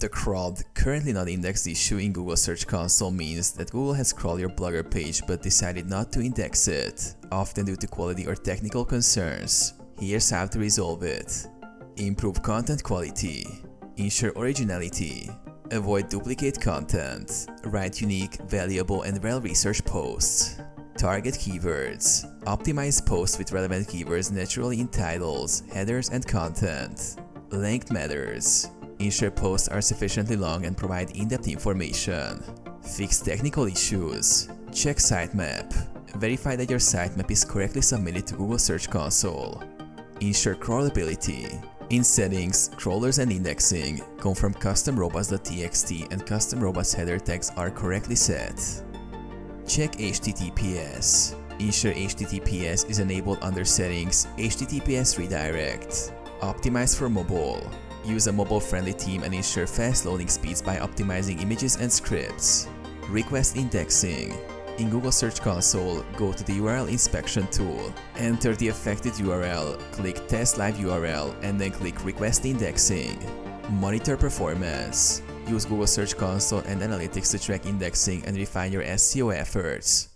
The crawled, currently not indexed issue in Google Search Console means that Google has crawled your Blogger page but decided not to index it, often due to quality or technical concerns. Here's how to resolve it. Improve content quality. Ensure originality. Avoid duplicate content. Write unique, valuable, and well-researched posts. Target keywords. Optimize posts with relevant keywords naturally in titles, headers, and content. Length matters. Ensure posts are sufficiently long and provide in-depth information. Fix technical issues. Check sitemap. Verify that your sitemap is correctly submitted to Google Search Console. Ensure crawlability. In Settings, Crawlers and Indexing, confirm custom robots.txt and custom robots header tags are correctly set. Check HTTPS. Ensure HTTPS is enabled under Settings, HTTPS Redirect. Optimize for mobile. Use a mobile-friendly theme and ensure fast loading speeds by optimizing images and scripts. Request indexing. In Google Search Console, go to the URL inspection tool. Enter the affected URL, click Test Live URL, and then click Request indexing. Monitor performance. Use Google Search Console and Analytics to track indexing and refine your SEO efforts.